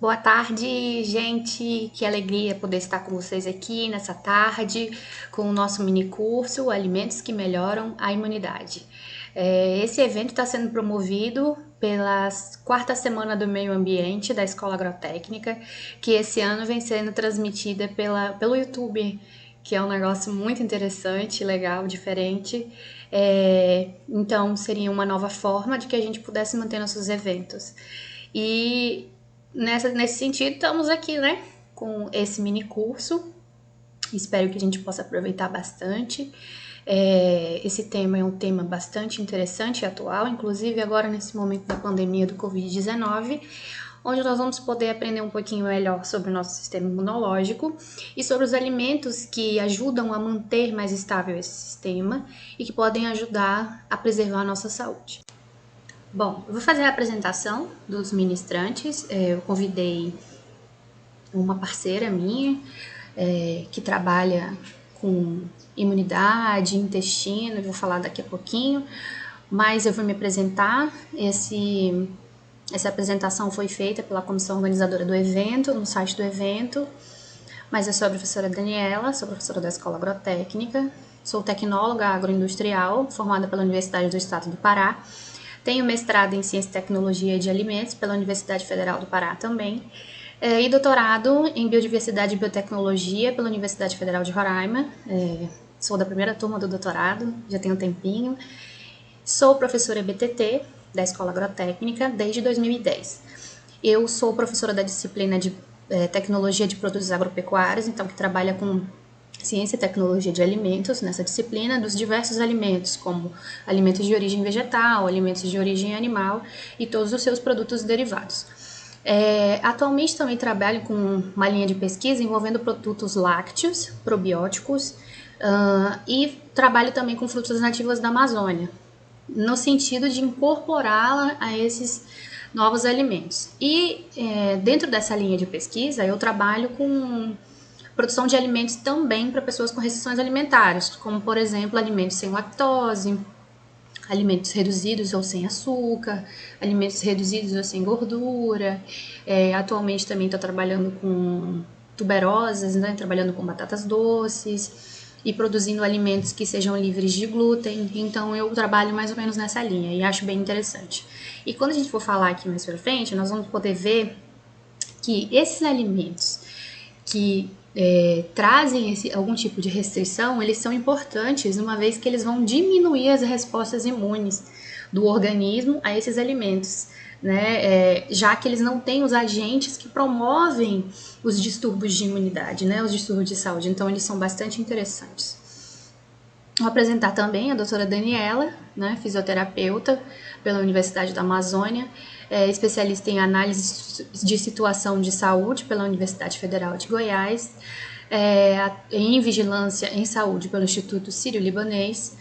Boa tarde, gente. Que alegria poder estar com vocês aqui nessa tarde com o nosso mini curso Alimentos que Melhoram a Imunidade. Esse evento está sendo promovido pela quarta semana do meio ambiente da Escola Agrotécnica, que esse ano vem sendo transmitida pelo YouTube, que é um negócio muito interessante, legal, diferente. Então, seria uma nova forma de que a gente pudesse manter nossos eventos. E nesse sentido, estamos aqui, né, com esse mini curso. Espero que a gente possa aproveitar bastante. Esse tema é um tema bastante interessante e atual, inclusive agora nesse momento da pandemia do Covid-19, onde nós vamos poder aprender um pouquinho melhor sobre o nosso sistema imunológico e sobre os alimentos que ajudam a manter mais estável esse sistema e que podem ajudar a preservar a nossa saúde. Bom, eu vou fazer a apresentação dos ministrantes. Eu convidei uma parceira minha que trabalha com imunidade, intestino, eu vou falar daqui a pouquinho, mas eu vou me apresentar. Essa apresentação foi feita pela comissão organizadora do evento, no site do evento, mas eu sou a professora Daniela, sou professora da Escola Agrotécnica, sou tecnóloga agroindustrial, formada pela Universidade do Estado do Pará. Tenho mestrado em Ciência e Tecnologia de Alimentos pela Universidade Federal do Pará também, e doutorado em Biodiversidade e Biotecnologia pela Universidade Federal de Roraima. Sou da primeira turma do doutorado, já tenho um tempinho. Sou professora BTT da Escola Agrotécnica desde 2010. Eu sou professora da disciplina de Tecnologia de Produtos Agropecuários, então que trabalha com Ciência e Tecnologia de Alimentos, nessa disciplina, dos diversos alimentos, como alimentos de origem vegetal, alimentos de origem animal e todos os seus produtos derivados. Atualmente também trabalho com uma linha de pesquisa envolvendo produtos lácteos, probióticos, e trabalho também com frutas nativas da Amazônia, no sentido de incorporá-la a esses novos alimentos. E dentro dessa linha de pesquisa eu trabalho com produção de alimentos também para pessoas com restrições alimentares, como, por exemplo, alimentos sem lactose, alimentos reduzidos ou sem açúcar, alimentos reduzidos ou sem gordura. Atualmente também estou trabalhando com tuberosas, né, trabalhando com batatas doces e produzindo alimentos que sejam livres de glúten. Então eu trabalho mais ou menos nessa linha e acho bem interessante. E quando a gente for falar aqui mais pra frente, nós vamos poder ver que esses alimentos que trazem algum tipo de restrição, eles são importantes, uma vez que eles vão diminuir as respostas imunes do organismo a esses alimentos, né? Já que eles não têm os agentes que promovem os distúrbios de imunidade, né? Os distúrbios de saúde, então eles são bastante interessantes. Vou apresentar também a doutora Daniela, né, fisioterapeuta pela Universidade da Amazônia, especialista em análise de situação de saúde pela Universidade Federal de Goiás, em vigilância em saúde pelo Instituto Sírio-Libanês,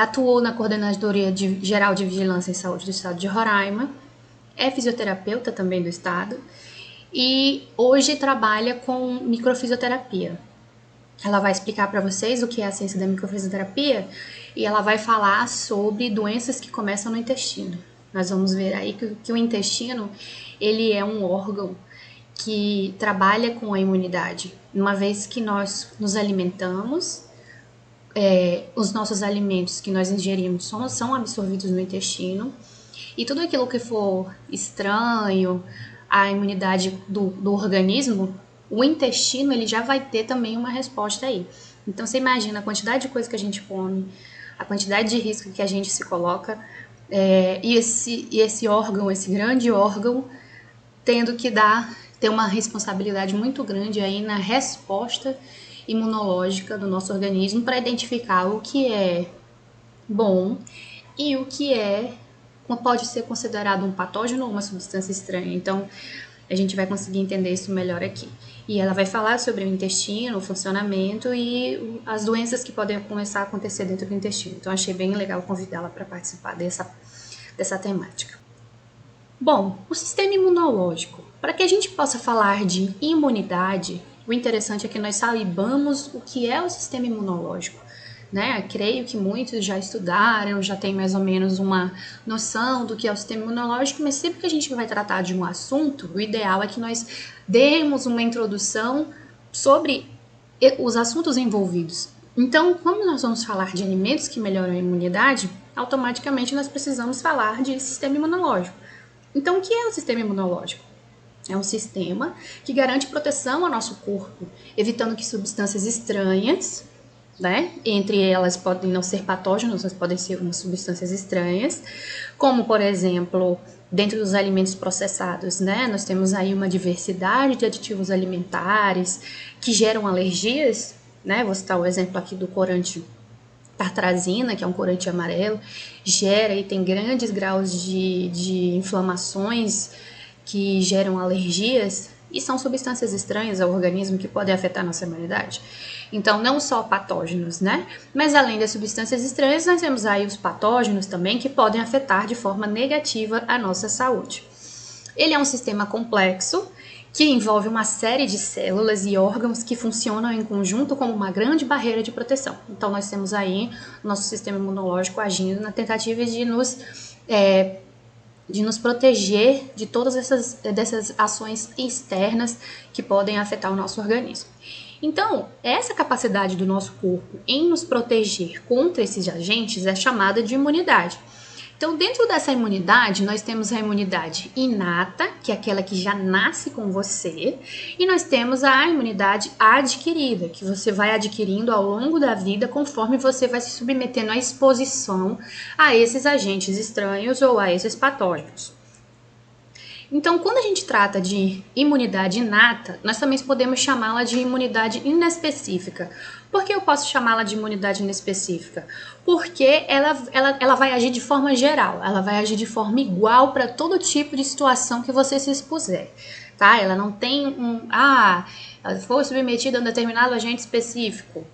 atuou na Coordenadoria Geral de Vigilância em Saúde do Estado de Roraima, é fisioterapeuta também do Estado e hoje trabalha com microfisioterapia. Ela vai explicar para vocês o que é a ciência da microfisioterapia e ela vai falar sobre doenças que começam no intestino. Nós vamos ver aí que o intestino, ele é um órgão que trabalha com a imunidade. Uma vez que nós nos alimentamos, os nossos alimentos que nós ingerimos são absorvidos no intestino e tudo aquilo que for estranho à imunidade do organismo, o intestino ele já vai ter também uma resposta aí. Então você imagina a quantidade de coisa que a gente come, a quantidade de risco que a gente se coloca, e esse órgão, esse grande órgão, tendo que ter uma responsabilidade muito grande aí na resposta imunológica do nosso organismo para identificar o que é bom e o que pode ser considerado um patógeno ou uma substância estranha. Então, a gente vai conseguir entender isso melhor aqui. E ela vai falar sobre o intestino, o funcionamento e as doenças que podem começar a acontecer dentro do intestino. Então, achei bem legal convidá-la para participar dessa temática. Bom, o sistema imunológico. Para que a gente possa falar de imunidade, o interessante é que nós saibamos o que é o sistema imunológico. né? Creio que muitos já estudaram, já têm mais ou menos uma noção do que é o sistema imunológico, mas sempre que a gente vai tratar de um assunto, o ideal é que nós demos uma introdução sobre os assuntos envolvidos. Então, quando nós vamos falar de alimentos que melhoram a imunidade, automaticamente nós precisamos falar de sistema imunológico. Então, o que é o sistema imunológico? É um sistema que garante proteção ao nosso corpo, evitando que substâncias estranhas, né? Entre elas podem não ser patógenos, mas podem ser umas substâncias estranhas, como, por exemplo, dentro dos alimentos processados, né? Nós temos aí uma diversidade de aditivos alimentares que geram alergias, né? Vou citar o exemplo aqui do corante tartrazina, que é um corante amarelo, gera e tem grandes graus de inflamações que geram alergias e são substâncias estranhas ao organismo que podem afetar a nossa imunidade. Então, não só patógenos, né? Mas além das substâncias estranhas, nós temos aí os patógenos também que podem afetar de forma negativa a nossa saúde. Ele é um sistema complexo que envolve uma série de células e órgãos que funcionam em conjunto como uma grande barreira de proteção. Então, nós temos aí o nosso sistema imunológico agindo na tentativa de nos proteger de todas dessas ações externas que podem afetar o nosso organismo. Então, essa capacidade do nosso corpo em nos proteger contra esses agentes é chamada de imunidade. Então, dentro dessa imunidade, nós temos a imunidade inata, que é aquela que já nasce com você, e nós temos a imunidade adquirida, que você vai adquirindo ao longo da vida conforme você vai se submetendo à exposição a esses agentes estranhos ou a esses patógenos. Então, quando a gente trata de imunidade inata, nós também podemos chamá-la de imunidade inespecífica. Por que eu posso chamá-la de imunidade inespecífica? Porque ela vai agir de forma geral, ela vai agir de forma igual para todo tipo de situação que você se expuser, tá? Ela não tem ela foi submetida a um determinado agente específico,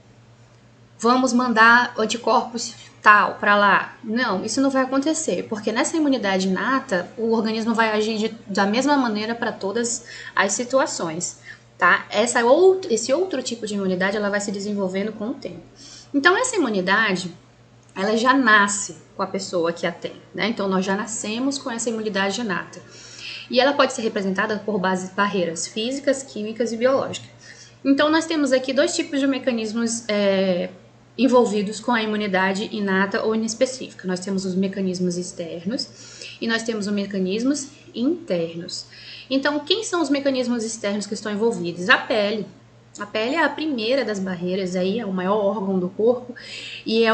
vamos mandar anticorpos tal para lá. Não, isso não vai acontecer, porque nessa imunidade inata, o organismo vai agir da mesma maneira para todas as situações, tá? Esse outro tipo de imunidade, ela vai se desenvolvendo com o tempo. Então, essa imunidade, ela já nasce com a pessoa que a tem, né? Então, nós já nascemos com essa imunidade inata. E ela pode ser representada por barreiras físicas, químicas e biológicas. Então, nós temos aqui dois tipos de mecanismos envolvidos com a imunidade inata ou inespecífica. Nós temos os mecanismos externos e nós temos os mecanismos internos. Então, quem são os mecanismos externos que estão envolvidos? A pele. A pele é a primeira das barreiras, aí é o maior órgão do corpo e é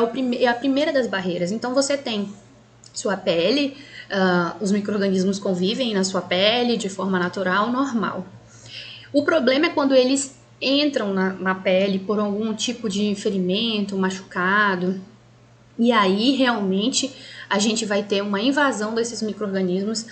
a primeira das barreiras. Então, você tem sua pele, os micro-organismos convivem na sua pele de forma natural, normal. O problema é quando eles entram na pele por algum tipo de ferimento, machucado, e aí realmente a gente vai ter uma invasão desses micro-organismos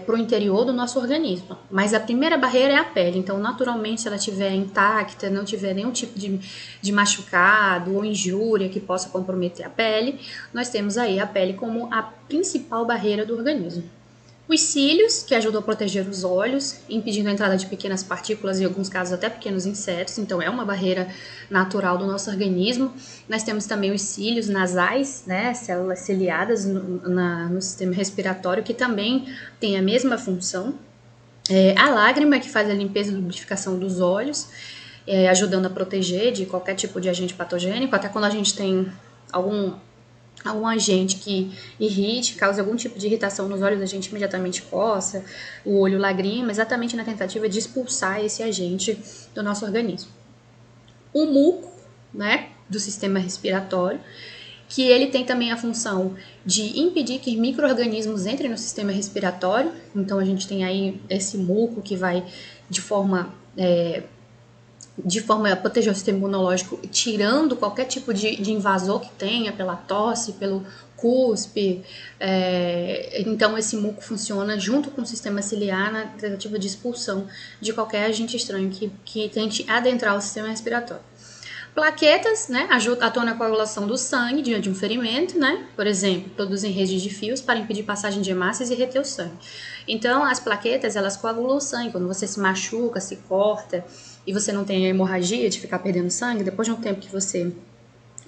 para o interior do nosso organismo. Mas a primeira barreira é a pele, então naturalmente se ela estiver intacta, não tiver nenhum tipo de machucado ou injúria que possa comprometer a pele, nós temos aí a pele como a principal barreira do organismo. Os cílios, que ajudam a proteger os olhos, impedindo a entrada de pequenas partículas e, em alguns casos, até pequenos insetos. Então, é uma barreira natural do nosso organismo. Nós temos também os cílios nasais, né, células ciliadas no sistema respiratório, que também tem a mesma função. A lágrima, que faz a limpeza e lubrificação dos olhos, ajudando a proteger de qualquer tipo de agente patogênico. Até quando a gente tem algum agente que irrite, cause algum tipo de irritação nos olhos, a gente imediatamente coça, o olho lagrima, exatamente na tentativa de expulsar esse agente do nosso organismo. O muco, né, do sistema respiratório, que ele tem também a função de impedir que micro-organismos entrem no sistema respiratório. Então, a gente tem aí esse muco que vai de forma a proteger o sistema imunológico, tirando qualquer tipo de invasor que tenha, pela tosse, pelo cuspe. Então, esse muco funciona junto com o sistema ciliar na tentativa de expulsão de qualquer agente estranho que tente adentrar o sistema respiratório. Plaquetas, né, atuam na coagulação do sangue diante de um ferimento, né? Por exemplo, produzem redes de fios para impedir passagem de hemácias e reter o sangue. Então, as plaquetas, elas coagulam o sangue. Quando você se machuca, se corta e você não tem a hemorragia de ficar perdendo sangue, depois de um tempo que você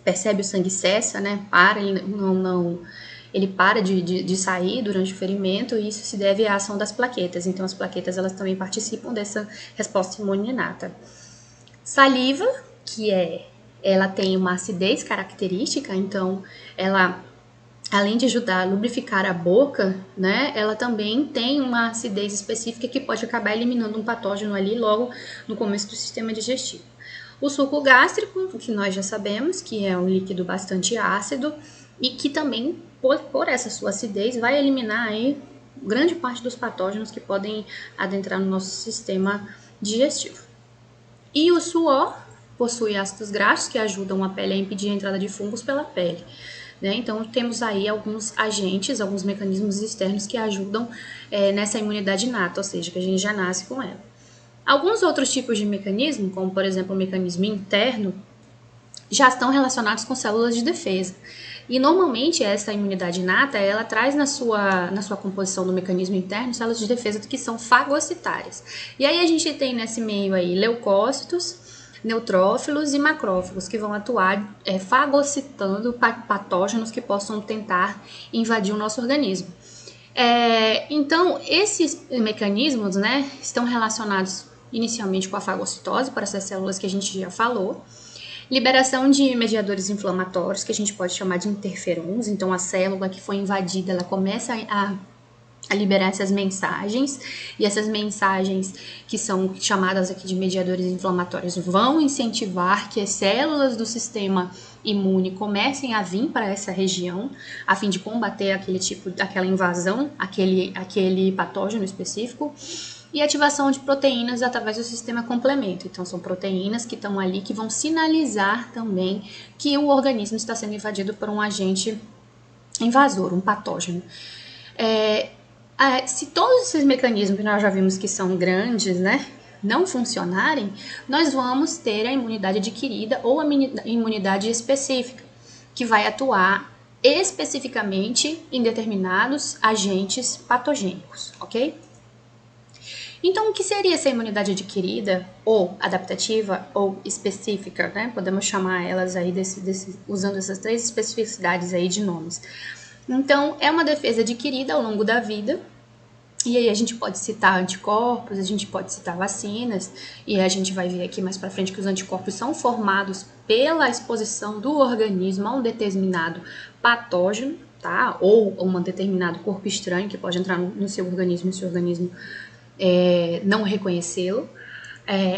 percebe o sangue cessa, né? Ele para de sair durante o ferimento, e isso se deve à ação das plaquetas. Então, as plaquetas elas também participam dessa resposta imune inata. Saliva, ela tem uma acidez característica, então ela, além de ajudar a lubrificar a boca, né, ela também tem uma acidez específica que pode acabar eliminando um patógeno ali logo no começo do sistema digestivo. O suco gástrico, que nós já sabemos que é um líquido bastante ácido e que também, por essa sua acidez, vai eliminar aí grande parte dos patógenos que podem adentrar no nosso sistema digestivo. E o suor possui ácidos graxos que ajudam a pele a impedir a entrada de fungos pela pele. Né? Então, temos aí alguns agentes, alguns mecanismos externos que ajudam nessa imunidade inata, ou seja, que a gente já nasce com ela. Alguns outros tipos de mecanismo, como por exemplo o mecanismo interno, já estão relacionados com células de defesa. E normalmente essa imunidade inata, ela traz na sua composição do mecanismo interno células de defesa que são fagocitárias. E aí a gente tem nesse meio aí leucócitos, neutrófilos e macrófagos, que vão atuar fagocitando patógenos que possam tentar invadir o nosso organismo. Então, esses mecanismos, né, estão relacionados inicialmente com a fagocitose, para essas células que a gente já falou, liberação de mediadores inflamatórios, que a gente pode chamar de interferons. Então, a célula que foi invadida, ela começa a liberar essas mensagens, e essas mensagens que são chamadas aqui de mediadores inflamatórios vão incentivar que as células do sistema imune comecem a vir para essa região, a fim de combater aquela invasão, aquele patógeno específico. E ativação de proteínas através do sistema complemento. Então, são proteínas que estão ali que vão sinalizar também que o organismo está sendo invadido por um agente invasor, um patógeno. Se todos esses mecanismos que nós já vimos que são grandes, né, não funcionarem, nós vamos ter a imunidade adquirida ou a imunidade específica, que vai atuar especificamente em determinados agentes patogênicos, ok? Então, o que seria essa imunidade adquirida, ou adaptativa, ou específica, né? Podemos chamar elas aí usando essas três especificidades aí de nomes. Então, é uma defesa adquirida ao longo da vida, e aí a gente pode citar anticorpos, a gente pode citar vacinas, e a gente vai ver aqui mais pra frente que os anticorpos são formados pela exposição do organismo a um determinado patógeno, tá? Ou um determinado corpo estranho que pode entrar no seu organismo e o seu organismo não reconhecê-lo.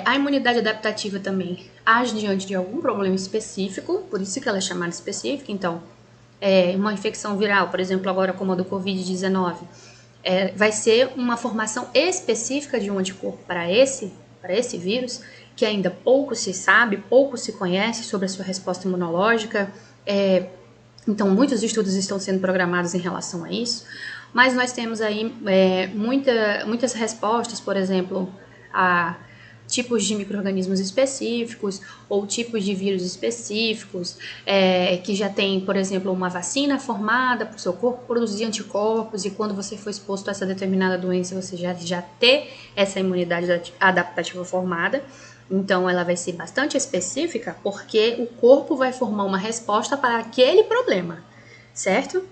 A imunidade adaptativa também age diante de algum problema específico, por isso que ela é chamada específica. Então, uma infecção viral, por exemplo, agora como a do Covid-19, vai ser uma formação específica de um anticorpo para esse vírus, que ainda pouco se sabe, pouco se conhece sobre a sua resposta imunológica. Então, muitos estudos estão sendo programados em relação a isso. Mas nós temos aí muitas respostas, por exemplo, a tipos de micro-organismos específicos ou tipos de vírus específicos, que já tem, por exemplo, uma vacina formada para o seu corpo produzir anticorpos, e quando você for exposto a essa determinada doença, você já ter essa imunidade adaptativa formada. Então, ela vai ser bastante específica, porque o corpo vai formar uma resposta para aquele problema, certo?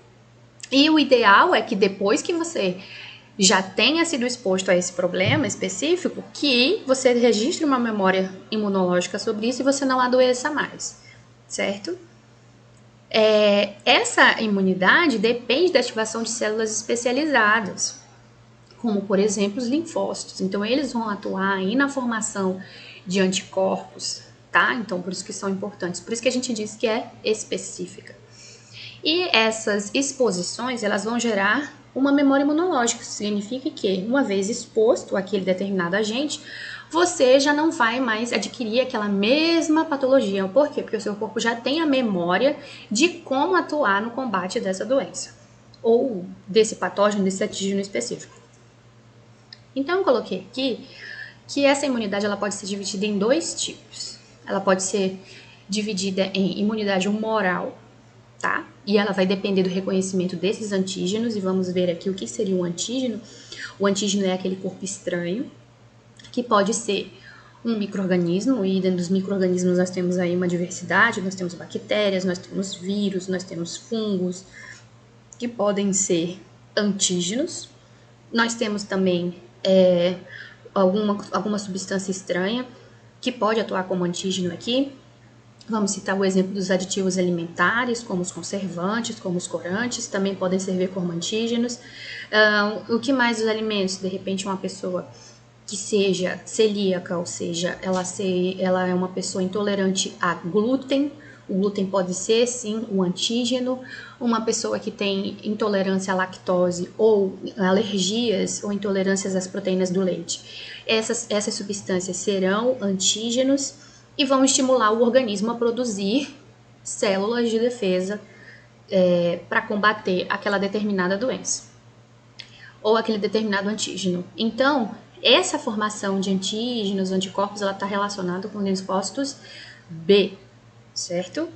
E o ideal é que depois que você já tenha sido exposto a esse problema específico, que você registre uma memória imunológica sobre isso e você não adoeça mais, certo? Essa imunidade depende da ativação de células especializadas, como, por exemplo, os linfócitos. Então, eles vão atuar aí na formação de anticorpos, tá? Então, por isso que são importantes. Por isso que a gente diz que é específica. E essas exposições, elas vão gerar uma memória imunológica. Isso significa que, uma vez exposto àquele determinado agente, você já não vai mais adquirir aquela mesma patologia. Por quê? Porque o seu corpo já tem a memória de como atuar no combate dessa doença, ou desse patógeno, desse antígeno específico. Então, eu coloquei aqui que essa imunidade ela pode ser dividida em dois tipos. Ela pode ser dividida em imunidade humoral, tá? E ela vai depender do reconhecimento desses antígenos, e vamos ver aqui o que seria um antígeno. O antígeno é aquele corpo estranho, que pode ser um micro-organismo, e dentro dos micro-organismos nós temos aí uma diversidade, nós temos bactérias, nós temos vírus, nós temos fungos, que podem ser antígenos. Nós temos também alguma substância estranha que pode atuar como antígeno aqui. Vamos citar o exemplo dos aditivos alimentares, como os conservantes, como os corantes, também podem servir como antígenos. O que mais os alimentos? De repente, uma pessoa que seja celíaca, ou seja, ela é uma pessoa intolerante a glúten. O glúten pode ser, sim, um antígeno. Uma pessoa que tem intolerância à lactose ou alergias ou intolerâncias às proteínas do leite. Essas substâncias serão antígenos e vão estimular o organismo a produzir células de defesa para combater aquela determinada doença ou aquele determinado antígeno. Então, essa formação de antígenos, anticorpos, ela está relacionada com linfócitos B, certo?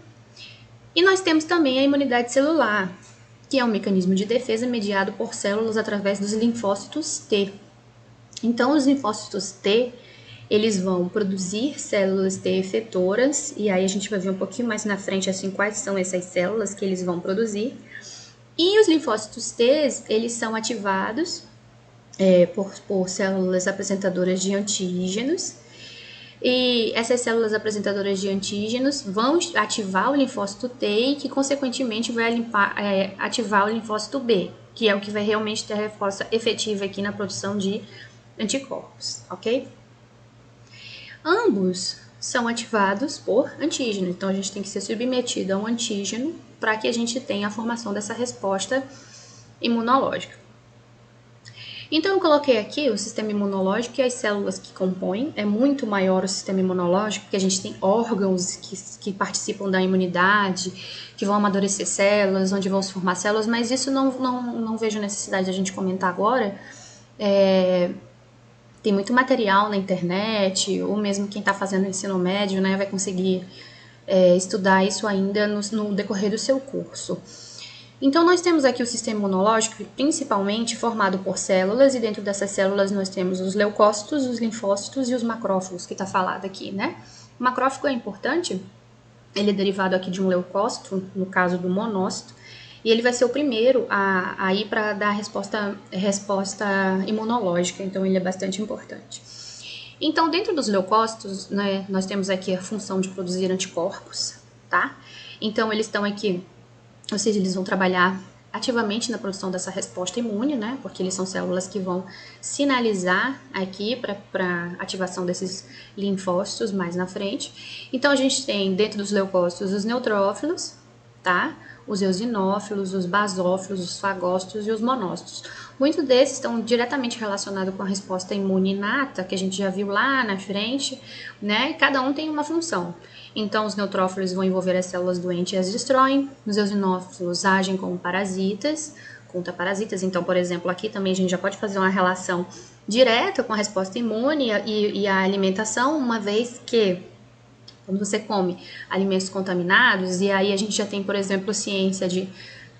E nós temos também a imunidade celular, que é um mecanismo de defesa mediado por células através dos linfócitos T. Então, os linfócitos T, eles vão produzir células T efetoras, e aí a gente vai ver um pouquinho mais na frente, assim, quais são essas células que eles vão produzir. E os linfócitos T, eles são ativados por células apresentadoras de antígenos, e essas células apresentadoras de antígenos vão ativar o linfócito T, que consequentemente vai ativar o linfócito B, que é o que vai realmente ter a resposta efetiva aqui na produção de anticorpos, ok? Ambos são ativados por antígeno, então a gente tem que ser submetido a um antígeno para que a gente tenha a formação dessa resposta imunológica. Então, eu coloquei aqui o sistema imunológico e as células que compõem. É muito maior o sistema imunológico, porque a gente tem órgãos que participam da imunidade, que vão amadurecer células, onde vão se formar células, mas isso não vejo necessidade de a gente comentar agora. Tem muito material na internet, ou mesmo quem está fazendo ensino médio, né, vai conseguir estudar isso ainda no decorrer do seu curso. Então, nós temos aqui o sistema imunológico, principalmente formado por células, e dentro dessas células nós temos os leucócitos, os linfócitos e os macrófagos, que está falado aqui, né? O macrófago é importante, ele é derivado aqui de um leucócito, no caso do monócito, e ele vai ser o primeiro a ir para dar resposta imunológica, então ele é bastante importante. Então, dentro dos leucócitos, né, nós temos aqui a função de produzir anticorpos, tá? Então, eles estão aqui, ou seja, eles vão trabalhar ativamente na produção dessa resposta imune, né? Porque eles são células que vão sinalizar aqui para ativação desses linfócitos mais na frente. Então, a gente tem dentro dos leucócitos os neutrófilos, tá? Os eosinófilos, os basófilos, os fagócitos e os monócitos. Muitos desses estão diretamente relacionados com a resposta imune inata, que a gente já viu lá na frente, né? E cada um tem uma função. Então, os neutrófilos vão envolver as células doentes e as destroem. Os eosinófilos agem como parasitas, contra parasitas. Então, por exemplo, aqui também a gente já pode fazer uma relação direta com a resposta imune e a alimentação, uma vez que quando você come alimentos contaminados, e aí a gente já tem, por exemplo, ciência de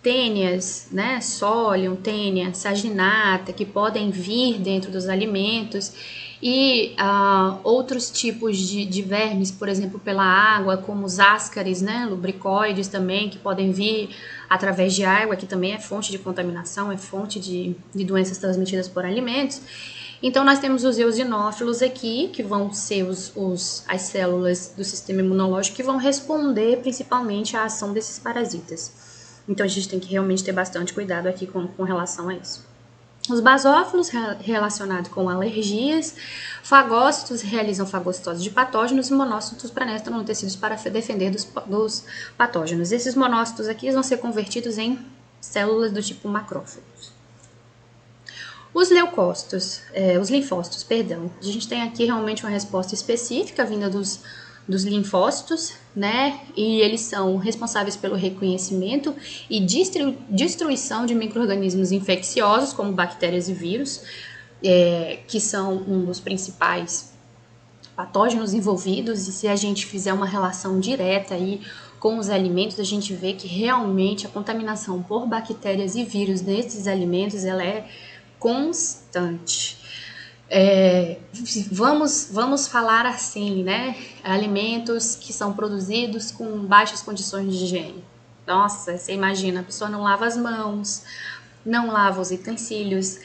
tênias, né, Solium, tênia, saginata, que podem vir dentro dos alimentos, e outros tipos de vermes, por exemplo, pela água, como os ascaris, né, lubricoides também, que podem vir através de água, que também é fonte de contaminação, é fonte de doenças transmitidas por alimentos. Então, nós temos os eosinófilos aqui, que vão ser as células do sistema imunológico que vão responder principalmente à ação desses parasitas. Então, a gente tem que realmente ter bastante cuidado aqui com relação a isso. Os basófilos, relacionados com alergias, fagócitos realizam fagocitose de patógenos e monócitos penetram nos tecidos para defender dos patógenos. Esses monócitos aqui vão ser convertidos em células do tipo macrófagos. Os leucócitos, os linfócitos, perdão, a gente tem aqui realmente uma resposta específica vinda dos linfócitos, né? E eles são responsáveis pelo reconhecimento e destruição de micro-organismos infecciosos, como bactérias e vírus, que são um dos principais patógenos envolvidos. E se a gente fizer uma relação direta aí com os alimentos, a gente vê que realmente a contaminação por bactérias e vírus nesses alimentos, ela é constante. Vamos falar assim, né? Alimentos que são produzidos com baixas condições de higiene. Nossa, você imagina, a pessoa não lava as mãos, não lava os utensílios,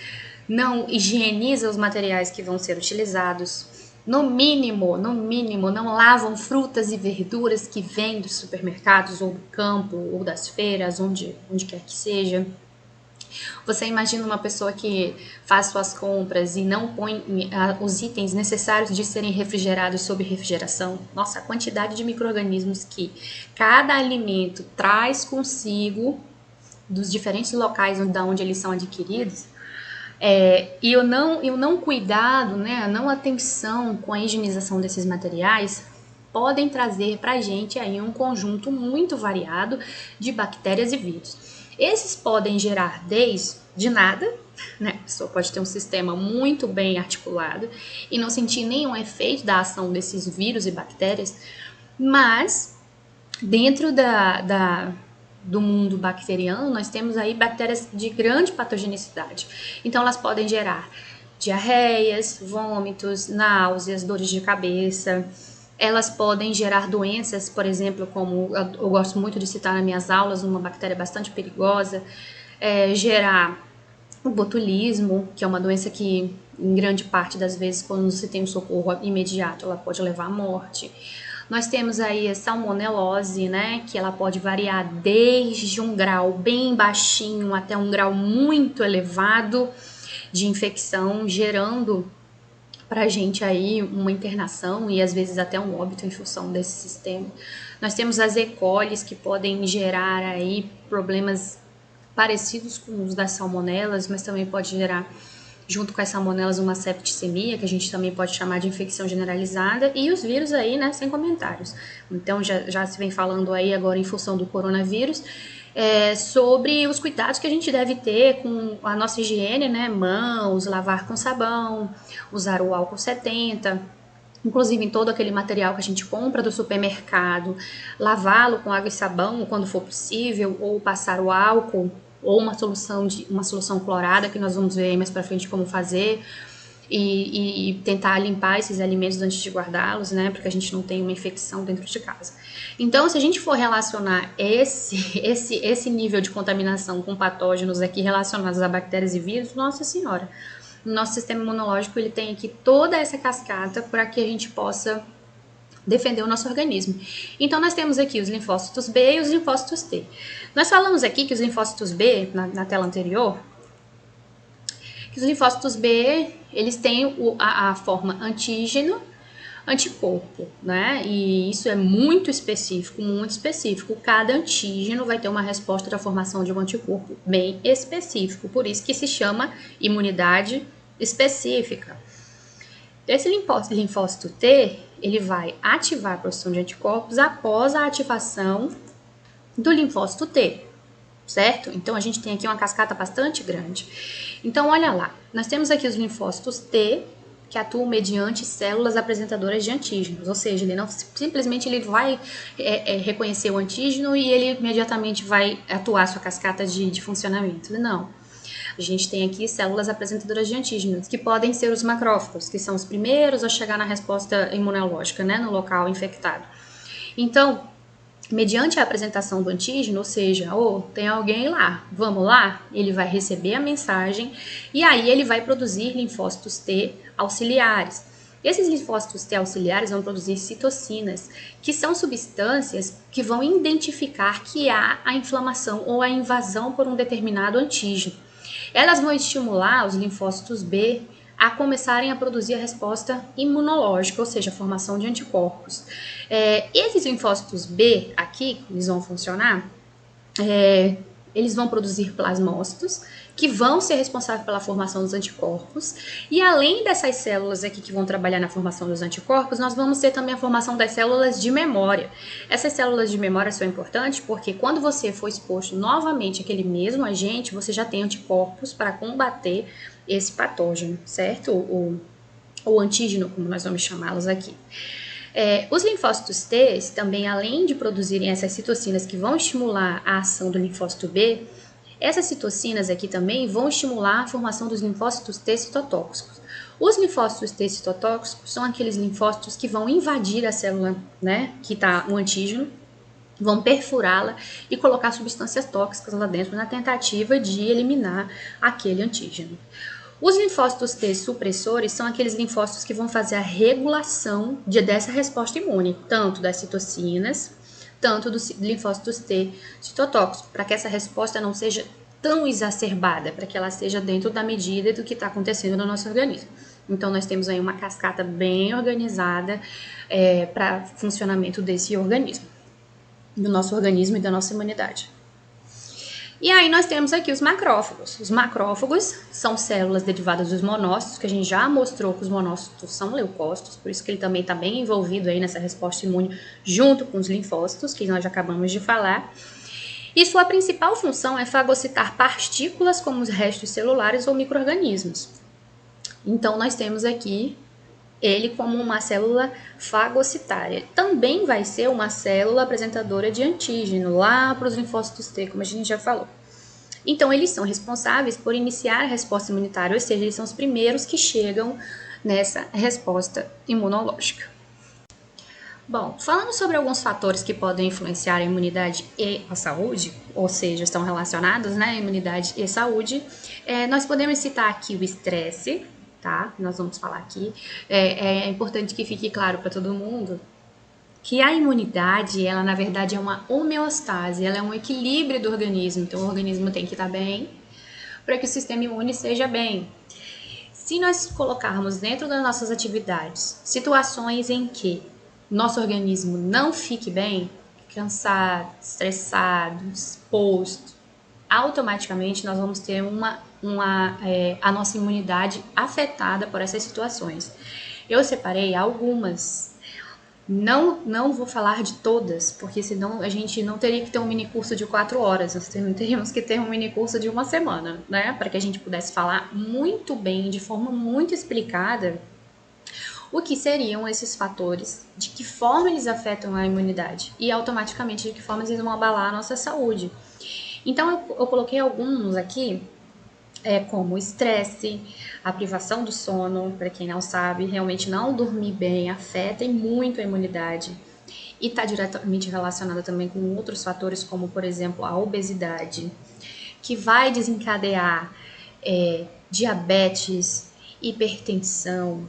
não higieniza os materiais que vão ser utilizados. No mínimo, não lavam frutas e verduras que vêm dos supermercados ou do campo ou das feiras, onde quer que seja. Você imagina uma pessoa que faz suas compras e não põe os itens necessários de serem refrigerados sob refrigeração? Nossa, a quantidade de micro-organismos que cada alimento traz consigo dos diferentes locais da onde eles são adquiridos. E o não cuidado, né, a não atenção com a higienização desses materiais podem trazer para a gente aí um conjunto muito variado de bactérias e vírus. Esses podem gerar desde nada, né? A pessoa pode ter um sistema muito bem articulado e não sentir nenhum efeito da ação desses vírus e bactérias, mas dentro do mundo bacteriano, nós temos aí bactérias de grande patogenicidade. Então, elas podem gerar diarreias, vômitos, náuseas, dores de cabeça. Elas podem gerar doenças, por exemplo, como eu gosto muito de citar nas minhas aulas, uma bactéria bastante perigosa, gerar o botulismo, que é uma doença que, em grande parte das vezes, quando se tem um socorro imediato, ela pode levar à morte. Nós temos aí a salmonelose, né, que ela pode variar desde um grau bem baixinho até um grau muito elevado de infecção, gerando para a gente aí uma internação e às vezes até um óbito em função desse sistema. Nós temos as E. coli que podem gerar aí problemas parecidos com os das salmonelas, mas também pode gerar, junto com as salmonelas, uma septicemia, que a gente também pode chamar de infecção generalizada, e os vírus aí, né, sem comentários. Então já se vem falando aí agora em função do coronavírus, sobre os cuidados que a gente deve ter com a nossa higiene, né, mãos, lavar com sabão, usar o álcool 70, inclusive em todo aquele material que a gente compra do supermercado, lavá-lo com água e sabão quando for possível, ou passar o álcool, ou uma solução clorada, que nós vamos ver aí mais para frente como fazer, e tentar limpar esses alimentos antes de guardá-los, né, para que a gente não tenha uma infecção dentro de casa. Então, se a gente for relacionar esse nível de contaminação com patógenos aqui relacionados a bactérias e vírus, nossa senhora, o nosso sistema imunológico ele tem aqui toda essa cascata para que a gente possa defender o nosso organismo. Então, nós temos aqui os linfócitos B e os linfócitos T. Nós falamos aqui que os linfócitos B, na tela anterior, que os linfócitos B, eles têm a forma antígeno, anticorpo, né? E isso é muito específico, muito específico. Cada antígeno vai ter uma resposta da formação de um anticorpo bem específico, por isso que se chama imunidade específica. Esse linfócito T, ele vai ativar a produção de anticorpos após a ativação do linfócito T, certo? Então, a gente tem aqui uma cascata bastante grande. Então, olha lá, nós temos aqui os linfócitos T, que atuam mediante células apresentadoras de antígenos, ou seja, ele não simplesmente ele vai reconhecer o antígeno e ele imediatamente vai atuar sua cascata de funcionamento. Não. A gente tem aqui células apresentadoras de antígenos, que podem ser os macrófagos, que são os primeiros a chegar na resposta imunológica, né, no local infectado. Então, mediante a apresentação do antígeno, ou seja, tem alguém lá, vamos lá, ele vai receber a mensagem e aí ele vai produzir linfócitos T auxiliares. Esses linfócitos T auxiliares vão produzir citocinas, que são substâncias que vão identificar que há a inflamação ou a invasão por um determinado antígeno. Elas vão estimular os linfócitos B a começarem a produzir a resposta imunológica, ou seja, a formação de anticorpos. Esses linfócitos B aqui, eles vão funcionar, eles vão produzir plasmócitos, que vão ser responsáveis pela formação dos anticorpos, e além dessas células aqui que vão trabalhar na formação dos anticorpos, nós vamos ter também a formação das células de memória. Essas células de memória são importantes porque quando você for exposto novamente àquele mesmo agente, você já tem anticorpos para combater esse patógeno, certo? Ou antígeno, como nós vamos chamá-los aqui. Os linfócitos T, também, além de produzirem essas citocinas que vão estimular a ação do linfócito B, essas citocinas aqui também vão estimular a formação dos linfócitos T citotóxicos. Os linfócitos T citotóxicos são aqueles linfócitos que vão invadir a célula, né, que está no antígeno, vão perfurá-la e colocar substâncias tóxicas lá dentro na tentativa de eliminar aquele antígeno. Os linfócitos T supressores são aqueles linfócitos que vão fazer a regulação dessa resposta imune, tanto das citocinas, tanto dos linfócitos T citotóxicos, para que essa resposta não seja tão exacerbada, para que ela seja dentro da medida do que está acontecendo no nosso organismo. Então, nós temos aí uma cascata bem organizada para funcionamento desse organismo, do nosso organismo e da nossa imunidade. E aí nós temos aqui os macrófagos. Os macrófagos são células derivadas dos monócitos, que a gente já mostrou que os monócitos são leucócitos, por isso que ele também está bem envolvido aí nessa resposta imune junto com os linfócitos, que nós já acabamos de falar. E sua principal função é fagocitar partículas como os restos celulares ou micro-organismos. Então nós temos aqui ele como uma célula fagocitária. Também vai ser uma célula apresentadora de antígeno, lá para os linfócitos T, como a gente já falou. Então, eles são responsáveis por iniciar a resposta imunitária, ou seja, eles são os primeiros que chegam nessa resposta imunológica. Bom, falando sobre alguns fatores que podem influenciar a imunidade e a saúde, ou seja, estão relacionados, né, imunidade e saúde, nós podemos citar aqui o estresse, tá? Nós vamos falar aqui. É importante que fique claro para todo mundo que a imunidade, ela na verdade é uma homeostase, ela é um equilíbrio do organismo. Então, o organismo tem que estar bem para que o sistema imune esteja bem. Se nós colocarmos dentro das nossas atividades situações em que nosso organismo não fique bem, cansado, estressado, exposto, automaticamente nós vamos ter a nossa imunidade afetada por essas situações. Eu separei algumas, não vou falar de todas, porque senão a gente não teria que ter um mini curso de 4 horas, nós teríamos que ter um mini curso de 1 semana, né? Para que a gente pudesse falar muito bem, de forma muito explicada, o que seriam esses fatores, de que forma eles afetam a imunidade e automaticamente de que forma eles vão abalar a nossa saúde. Então eu coloquei alguns aqui, como o estresse, a privação do sono, para quem não sabe, realmente não dormir bem afeta muito a imunidade e está diretamente relacionada também com outros fatores, como por exemplo a obesidade, que vai desencadear diabetes, hipertensão,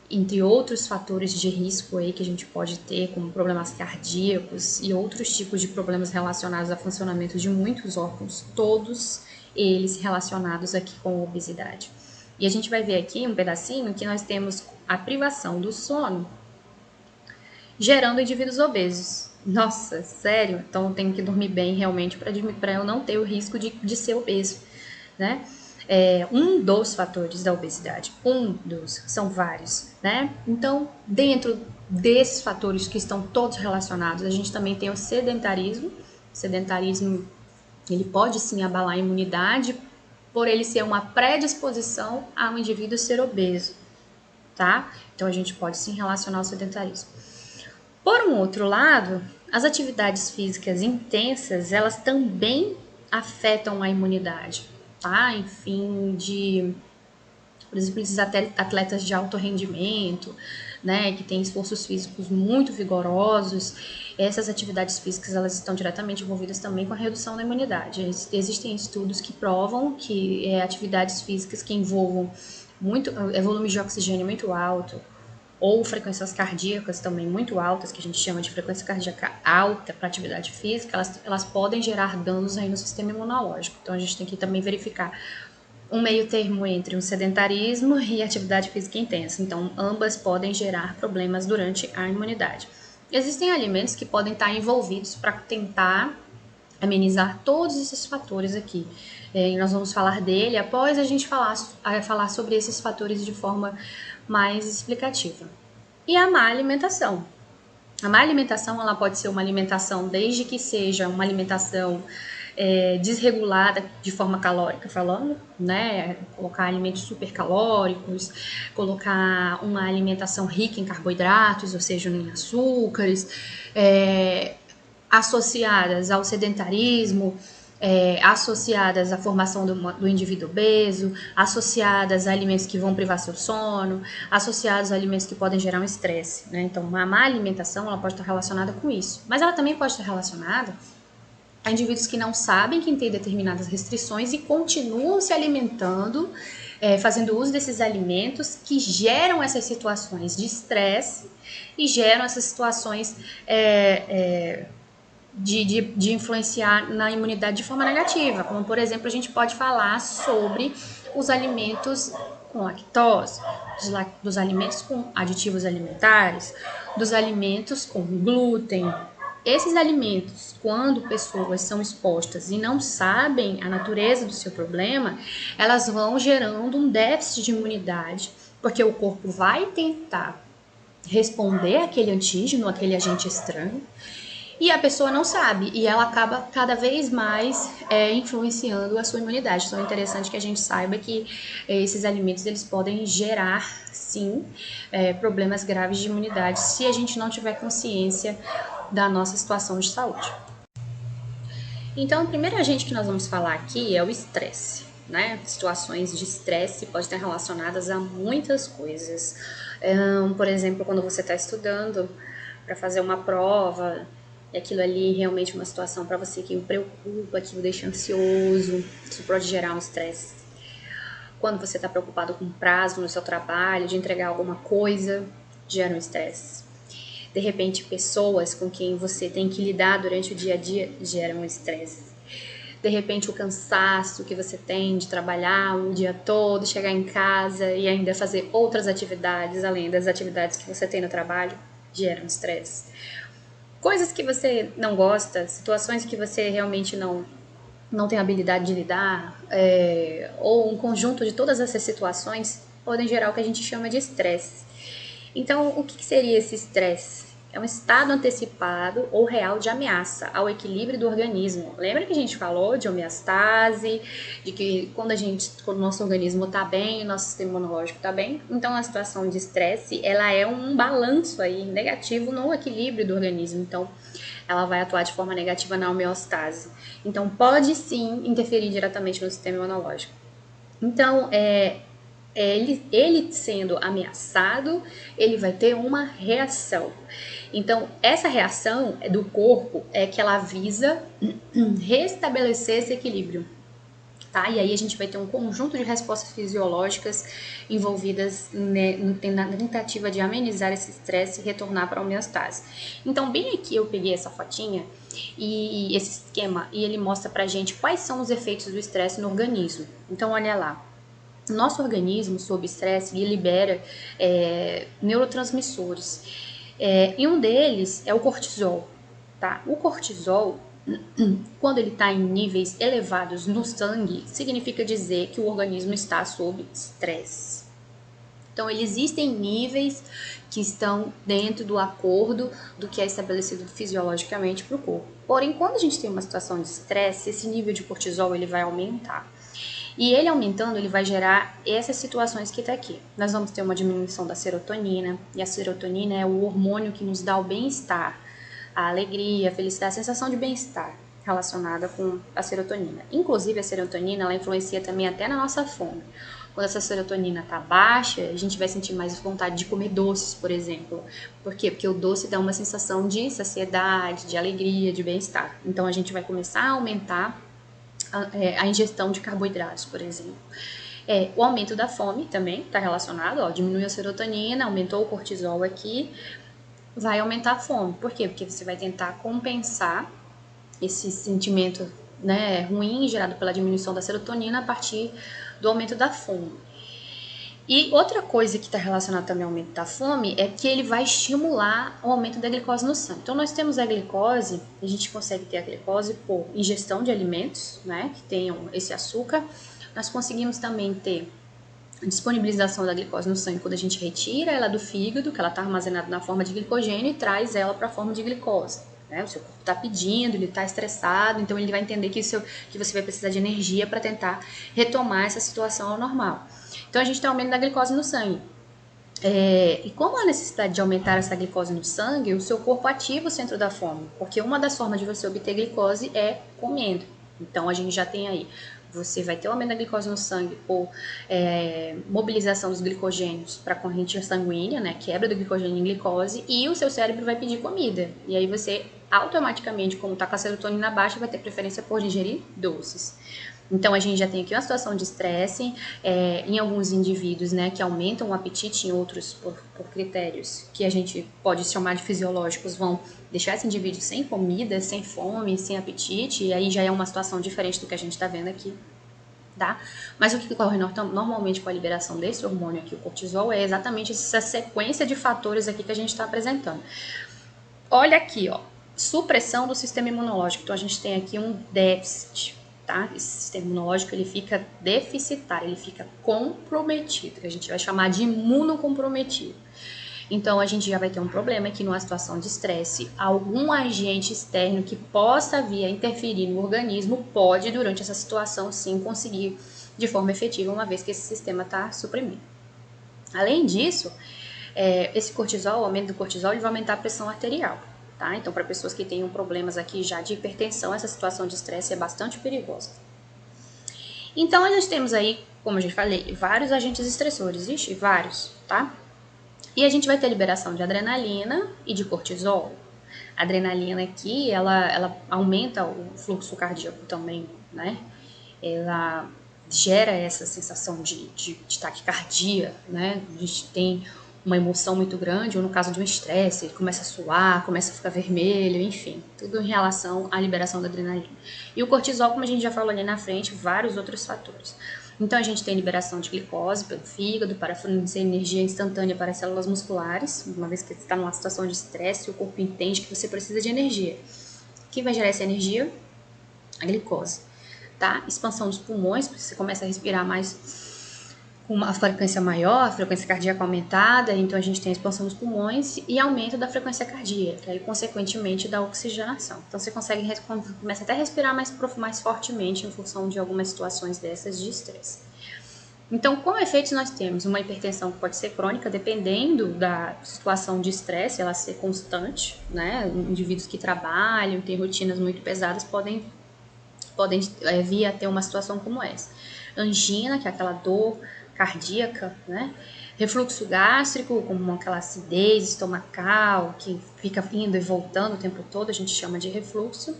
entre outros fatores de risco aí que a gente pode ter, como problemas cardíacos e outros tipos de problemas relacionados ao funcionamento de muitos órgãos, todos eles relacionados aqui com a obesidade. E a gente vai ver aqui um pedacinho que nós temos a privação do sono gerando indivíduos obesos. Nossa, sério? Então eu tenho que dormir bem realmente para eu não ter o risco de ser obeso, né? Um dos fatores da obesidade, são vários, né? Então, dentro desses fatores que estão todos relacionados, a gente também tem o sedentarismo. O sedentarismo, ele pode sim abalar a imunidade, por ele ser uma predisposição a um indivíduo ser obeso, tá? Então, a gente pode sim relacionar o sedentarismo. Por um outro lado, as atividades físicas intensas, elas também afetam a imunidade, tá? Enfim, por exemplo, esses atletas de alto rendimento, né, que têm esforços físicos muito vigorosos, essas atividades físicas, elas estão diretamente envolvidas também com a redução da imunidade. Existem estudos que provam que atividades físicas que envolvam volume de oxigênio muito alto, ou frequências cardíacas também muito altas, que a gente chama de frequência cardíaca alta para atividade física, elas podem gerar danos aí no sistema imunológico. Então, a gente tem que também verificar um meio termo entre o sedentarismo e atividade física intensa. Então, ambas podem gerar problemas durante a imunidade. Existem alimentos que podem estar envolvidos para tentar amenizar todos esses fatores aqui. E nós vamos falar dele após a gente falar sobre esses fatores de forma mais explicativa. E a má alimentação. A má alimentação, ela pode ser uma alimentação desde que seja uma alimentação desregulada de forma calórica falando, né? Colocar alimentos supercalóricos, colocar uma alimentação rica em carboidratos, ou seja, em açúcares, associadas ao sedentarismo, associadas à formação do indivíduo obeso, associadas a alimentos que vão privar seu sono, associados a alimentos que podem gerar um estresse, né? Então, uma má alimentação ela pode estar relacionada com isso, mas ela também pode estar relacionada a indivíduos que não sabem que tem determinadas restrições e continuam se alimentando, fazendo uso desses alimentos que geram essas situações de estresse e geram essas situações de influenciar na imunidade de forma negativa, como por exemplo a gente pode falar sobre os alimentos com lactose, dos alimentos com aditivos alimentares, dos alimentos com glúten. Esses alimentos, quando pessoas são expostas e não sabem a natureza do seu problema, elas vão gerando um déficit de imunidade, porque o corpo vai tentar responder àquele antígeno, àquele agente estranho, e a pessoa não sabe, e ela acaba cada vez mais influenciando a sua imunidade. Então é interessante que a gente saiba que esses alimentos eles podem gerar, sim, problemas graves de imunidade se a gente não tiver consciência da nossa situação de saúde. Então, o primeiro agente que nós vamos falar aqui é o estresse, né? Situações de estresse podem estar relacionadas a muitas coisas. Por exemplo, quando você está estudando para fazer uma prova, e aquilo ali realmente é uma situação para você que o preocupa, que o deixa ansioso, isso pode gerar um estresse. Quando você está preocupado com o prazo no seu trabalho, de entregar alguma coisa, gera um estresse. De repente, pessoas com quem você tem que lidar durante o dia a dia geram um estresse. De repente, o cansaço que você tem de trabalhar um dia todo, chegar em casa e ainda fazer outras atividades, além das atividades que você tem no trabalho, geram um estresse. Coisas que você não gosta, situações que você realmente não tem habilidade de lidar, ou um conjunto de todas essas situações podem gerar o que a gente chama de estresse. Então, o que seria esse estresse? É um estado antecipado ou real de ameaça ao equilíbrio do organismo. Lembra que a gente falou de homeostase, de que quando o nosso organismo está bem, o nosso sistema imunológico está bem? Então, a situação de estresse, ela é um balanço aí negativo no equilíbrio do organismo. Então, ela vai atuar de forma negativa na homeostase. Então, pode sim interferir diretamente no sistema imunológico. Então, ele sendo ameaçado, ele vai ter uma reação. Então, essa reação do corpo é que ela visa restabelecer esse equilíbrio. Tá? E aí a gente vai ter um conjunto de respostas fisiológicas envolvidas na tentativa de amenizar esse estresse e retornar para a homeostase. Então, bem aqui eu peguei essa fotinha e esse esquema e ele mostra pra gente quais são os efeitos do estresse no organismo. Então, olha lá. Nosso organismo, sob estresse, ele libera neurotransmissores. E um deles é o cortisol. Tá? O cortisol, quando ele está em níveis elevados no sangue, significa dizer que o organismo está sob estresse. Então, existem níveis que estão dentro do acordo do que é estabelecido fisiologicamente para o corpo. Porém, quando a gente tem uma situação de estresse, esse nível de cortisol ele vai aumentar. E ele aumentando, ele vai gerar essas situações que está aqui. Nós vamos ter uma diminuição da serotonina, e a serotonina é o hormônio que nos dá o bem-estar, a alegria, a felicidade, a sensação de bem-estar relacionada com a serotonina. Inclusive, a serotonina, ela influencia também até na nossa fome. Quando essa serotonina está baixa, a gente vai sentir mais vontade de comer doces, por exemplo. Por quê? Porque o doce dá uma sensação de saciedade, de alegria, de bem-estar. Então, a gente vai começar a aumentar a ingestão de carboidratos, por exemplo. O aumento da fome também está relacionado, diminui a serotonina, aumentou o cortisol aqui, vai aumentar a fome. Por quê? Porque você vai tentar compensar esse sentimento ruim gerado pela diminuição da serotonina a partir do aumento da fome. E outra coisa que está relacionada também ao aumento da fome é que ele vai estimular o aumento da glicose no sangue. Então, nós temos a glicose, a gente consegue ter a glicose por ingestão de alimentos, que tenham esse açúcar. Nós conseguimos também ter a disponibilização da glicose no sangue quando a gente retira ela do fígado, que ela está armazenada na forma de glicogênio, e traz ela para a forma de glicose. O seu corpo está pedindo, ele está estressado, então ele vai entender que você vai precisar de energia para tentar retomar essa situação ao normal. Então, a gente tem aumento da glicose no sangue. E como há necessidade de aumentar essa glicose no sangue, o seu corpo ativa o centro da fome, porque uma das formas de você obter glicose é comendo. Então, a gente já tem aí, você vai ter o aumento da glicose no sangue por mobilização dos glicogênios para a corrente sanguínea, né, quebra do glicogênio em glicose, e o seu cérebro vai pedir comida. E aí você, automaticamente, como está com a serotonina baixa, vai ter preferência por digerir doces. Então, a gente já tem aqui uma situação de estresse em alguns indivíduos, né, que aumentam o apetite, em outros, por critérios que a gente pode chamar de fisiológicos, vão deixar esse indivíduo sem comida, sem fome, sem apetite, e aí já é uma situação diferente do que a gente está vendo aqui, tá? Mas o que ocorre normalmente com a liberação desse hormônio aqui, o cortisol, é exatamente essa sequência de fatores aqui que a gente está apresentando. Olha aqui, ó, supressão do sistema imunológico. Então, a gente tem aqui um déficit, tá? Esse sistema imunológico, ele fica deficitário, ele fica comprometido, que a gente vai chamar de imunocomprometido. Então, a gente já vai ter um problema aqui numa situação de estresse. Algum agente externo que possa vir a interferir no organismo pode, durante essa situação, sim, conseguir de forma efetiva, uma vez que esse sistema está suprimido. Além disso, esse cortisol, o aumento do cortisol, ele vai aumentar a pressão arterial, tá? Então, para pessoas que tenham problemas aqui já de hipertensão, essa situação de estresse é bastante perigosa. Então, a gente temos aí, como eu já falei, vários agentes estressores, vários, tá? E a gente vai ter liberação de adrenalina e de cortisol. A adrenalina aqui, ela aumenta o fluxo cardíaco também, né? Ela gera essa sensação de taquicardia, né? A gente tem uma emoção muito grande, ou no caso de um estresse, ele começa a suar, começa a ficar vermelho, enfim, tudo em relação à liberação da adrenalina. E o cortisol, como a gente já falou ali na frente, vários outros fatores. Então, a gente tem liberação de glicose pelo fígado para fornecer energia instantânea para as células musculares, uma vez que você está numa situação de estresse, o corpo entende que você precisa de energia. Quem vai gerar essa energia? A glicose, tá? Expansão dos pulmões, porque você começa a respirar mais com uma frequência maior, a frequência cardíaca aumentada, então a gente tem a expansão dos pulmões e aumento da frequência cardíaca, e consequentemente da oxigenação. Então você começa até a respirar mais fortemente em função de algumas situações dessas de estresse. Então, como efeitos nós temos uma hipertensão que pode ser crônica, dependendo da situação de estresse, ela ser constante, né? Indivíduos que trabalham, têm rotinas muito pesadas, podem vir a ter uma situação como essa. Angina, que é aquela dor cardíaca, né? Refluxo gástrico, como aquela acidez estomacal, que fica indo e voltando o tempo todo, a gente chama de refluxo.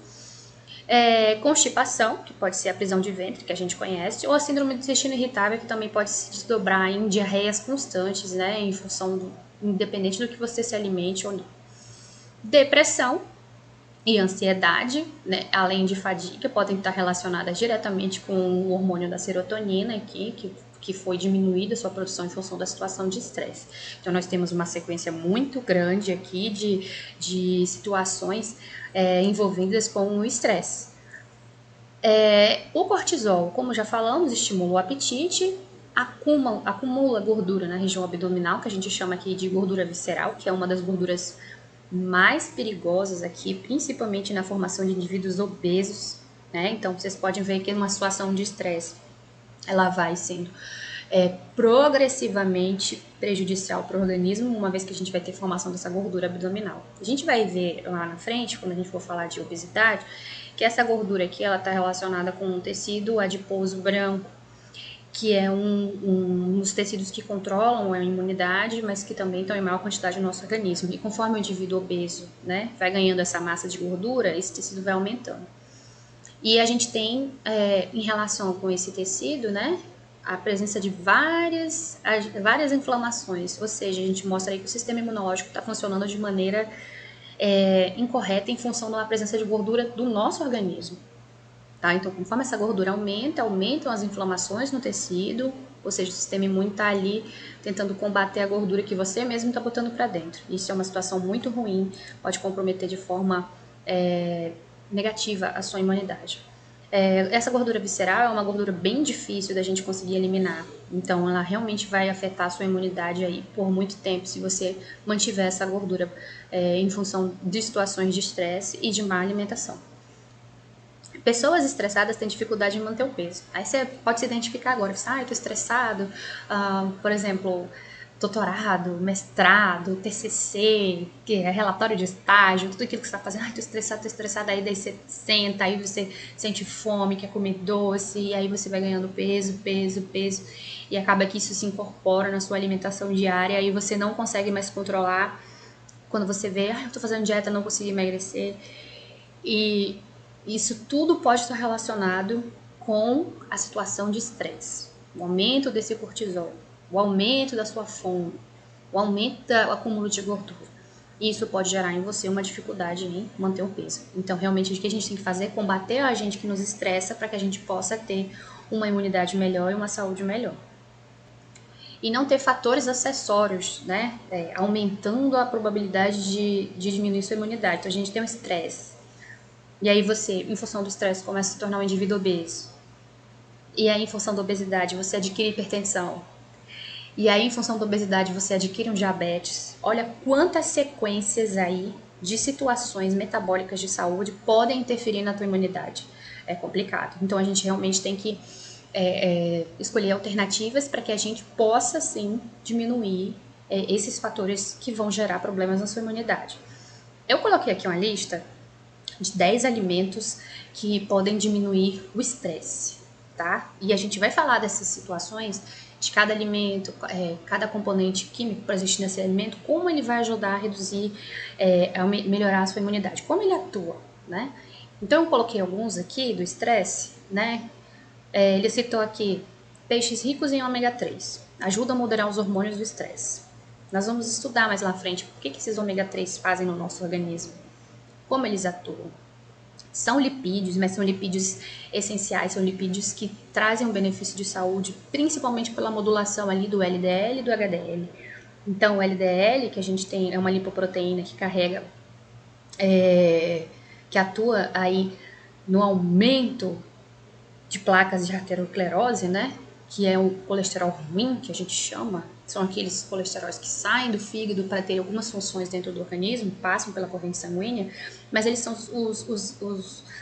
Constipação, que pode ser a prisão de ventre, que a gente conhece, ou a síndrome do intestino irritável, que também pode se desdobrar em diarreias constantes, né? Em função independente do que você se alimente ou não. Depressão e ansiedade, né, além de fadiga, podem estar relacionadas diretamente com o hormônio da serotonina aqui, que foi diminuída a sua produção em função da situação de estresse. Então, nós temos uma sequência muito grande aqui de situações envolvidas com o estresse. O cortisol, como já falamos, estimula o apetite, acumula gordura na região abdominal, que a gente chama aqui de gordura visceral, que é uma das gorduras mais perigosas aqui, principalmente na formação de indivíduos obesos, né? Então, vocês podem ver que numa situação de estresse, ela vai sendo progressivamente prejudicial para o organismo, uma vez que a gente vai ter formação dessa gordura abdominal. A gente vai ver lá na frente, quando a gente for falar de obesidade, que essa gordura aqui, ela está relacionada com um tecido adiposo branco, que é um dos tecidos que controlam a imunidade, mas que também estão em maior quantidade no nosso organismo. E conforme o indivíduo obeso, né, vai ganhando essa massa de gordura, esse tecido vai aumentando. E a gente tem, em relação com esse tecido, né, a presença de várias inflamações, ou seja, a gente mostra aí que o sistema imunológico está funcionando de maneira incorreta em função da presença de gordura do nosso organismo. Tá? Então, conforme essa gordura aumentam as inflamações no tecido, ou seja, o sistema imune está ali tentando combater a gordura que você mesmo está botando para dentro. Isso é uma situação muito ruim, pode comprometer de forma negativa a sua imunidade. Essa gordura visceral é uma gordura bem difícil da gente conseguir eliminar, então ela realmente vai afetar a sua imunidade aí por muito tempo se você mantiver essa gordura em função de situações de estresse e de má alimentação. Pessoas estressadas têm dificuldade em manter o peso. Aí você pode se identificar agora, eu tô estressado, por exemplo, doutorado, mestrado, TCC, que é relatório de estágio, tudo aquilo que você está fazendo, tô estressada, aí daí você senta, aí você sente fome, quer comer doce, e aí você vai ganhando peso, e acaba que isso se incorpora na sua alimentação diária, e você não consegue mais controlar. Quando você vê, eu tô fazendo dieta, não consegui emagrecer, e isso tudo pode estar relacionado com a situação de estresse, o aumento desse cortisol, o aumento da sua fome, o aumento do acúmulo de gordura. Isso pode gerar em você uma dificuldade em manter o peso. Então, realmente, o que a gente tem que fazer é combater a gente que nos estressa para que a gente possa ter uma imunidade melhor e uma saúde melhor. E não ter fatores acessórios, né? Aumentando a probabilidade de diminuir sua imunidade. Então, a gente tem um estresse. E aí você, em função do estresse, começa a se tornar um indivíduo obeso. E aí, em função da obesidade, você adquire hipertensão. E aí, em função da obesidade, você adquire um diabetes. Olha quantas sequências aí de situações metabólicas de saúde podem interferir na tua imunidade. É complicado. Então, a gente realmente tem que escolher alternativas para que a gente possa, sim, diminuir esses fatores que vão gerar problemas na sua imunidade. Eu coloquei aqui uma lista de 10 alimentos que podem diminuir o estresse, tá? E a gente vai falar dessas situações, de cada alimento, cada componente químico presente nesse alimento, como ele vai ajudar a reduzir, a melhorar a sua imunidade, como ele atua, né? Então eu coloquei alguns aqui do estresse, né? Ele citou aqui peixes ricos em ômega 3, ajuda a moderar os hormônios do estresse. Nós vamos estudar mais lá à frente o que esses ômega 3 fazem no nosso organismo, como eles atuam. São lipídios, mas são lipídios essenciais, são lipídios que trazem um benefício de saúde, principalmente pela modulação ali do LDL e do HDL. Então, o LDL, que a gente tem, é uma lipoproteína que carrega, que atua aí no aumento de placas de arteriosclerose, né? Que é o colesterol ruim, que a gente chama, são aqueles colesteróis que saem do fígado para ter algumas funções dentro do organismo, passam pela corrente sanguínea, mas eles são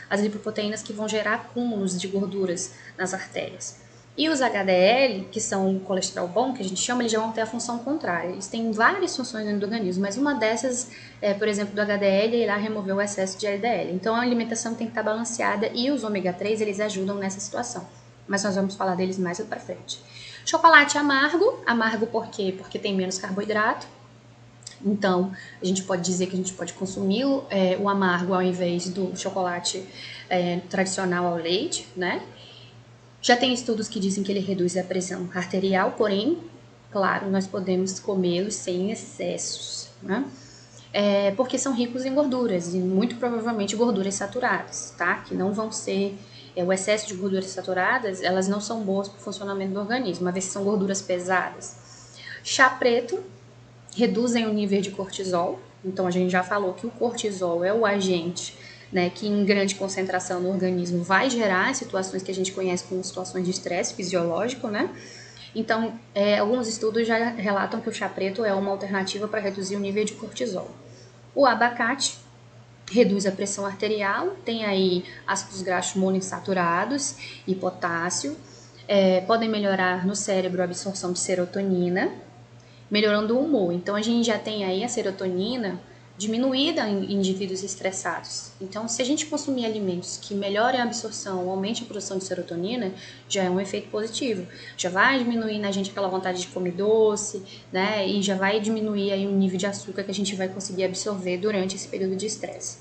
as lipoproteínas que vão gerar acúmulos de gorduras nas artérias. E os HDL, que são o colesterol bom, que a gente chama, eles já vão ter a função contrária. Eles têm várias funções dentro do organismo, mas uma dessas, por exemplo, do HDL, é ir lá remover o excesso de LDL. Então, a alimentação tem que estar balanceada e os ômega 3, eles ajudam nessa situação. Mas nós vamos falar deles mais para frente. Chocolate amargo por quê? Porque tem menos carboidrato. Então, a gente pode dizer que a gente pode consumir o amargo ao invés do chocolate tradicional ao leite, né? Já tem estudos que dizem que ele reduz a pressão arterial, porém, claro, nós podemos comê-los sem excessos, né? Porque são ricos em gorduras e muito provavelmente gorduras saturadas, tá? Que não vão ser o excesso de gorduras saturadas, elas não são boas para o funcionamento do organismo, uma vez que são gorduras pesadas. Chá preto reduzem o nível de cortisol, então a gente já falou que o cortisol é o agente, né, que em grande concentração no organismo vai gerar situações que a gente conhece como situações de estresse fisiológico, né? Então, alguns estudos já relatam que o chá preto é uma alternativa para reduzir o nível de cortisol. O abacate reduz a pressão arterial, tem aí ácidos graxos monoinsaturados e potássio, podem melhorar no cérebro a absorção de serotonina, melhorando o humor. Então, a gente já tem aí a serotonina diminuída em indivíduos estressados. Então, se a gente consumir alimentos que melhorem a absorção, aumente a produção de serotonina, já é um efeito positivo. Já vai diminuir na gente aquela vontade de comer doce, né? E já vai diminuir aí o nível de açúcar que a gente vai conseguir absorver durante esse período de estresse.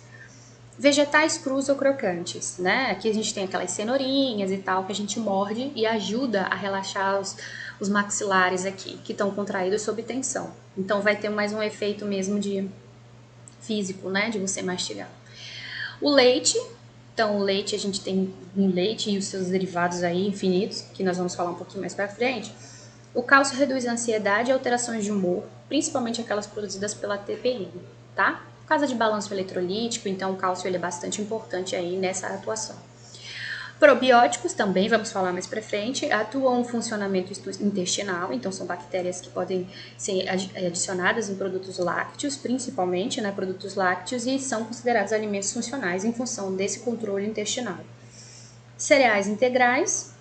Vegetais crus ou crocantes, né? Aqui a gente tem aquelas cenourinhas e tal que a gente morde e ajuda a relaxar os maxilares aqui, que estão contraídos sob tensão. Então vai ter mais um efeito mesmo de físico, né, de você mastigar. O leite, então o leite, a gente tem um leite e os seus derivados aí infinitos, que nós vamos falar um pouquinho mais pra frente. O cálcio reduz a ansiedade e alterações de humor, principalmente aquelas produzidas pela TPM, tá? Por causa de balanço eletrolítico, então o cálcio ele é bastante importante aí nessa atuação. Probióticos também, vamos falar mais para frente, atuam no funcionamento intestinal, então são bactérias que podem ser adicionadas em produtos lácteos, principalmente, né, produtos lácteos, e são considerados alimentos funcionais em função desse controle intestinal. Cereais integrais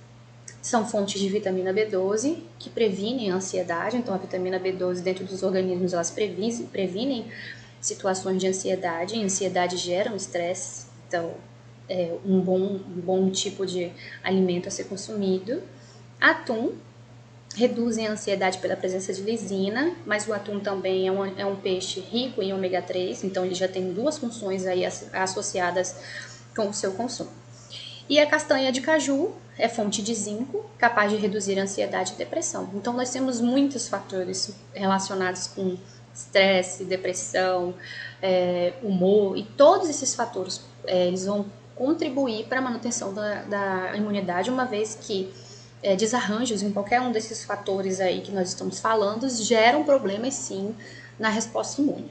são fontes de vitamina B12 que previnem a ansiedade. Então, a vitamina B12 dentro dos organismos, elas previnem situações de ansiedade. E ansiedade gera um estresse, então é um bom tipo de alimento a ser consumido. Atum reduzem a ansiedade pela presença de lisina, mas o atum também é um peixe rico em ômega 3, então ele já tem duas funções aí associadas com o seu consumo. E a castanha de caju é fonte de zinco, capaz de reduzir a ansiedade e depressão. Então nós temos muitos fatores relacionados com estresse, depressão, humor, e todos esses fatores eles vão contribuir para a manutenção da imunidade, uma vez que desarranjos em qualquer um desses fatores aí que nós estamos falando geram problemas sim na resposta imune.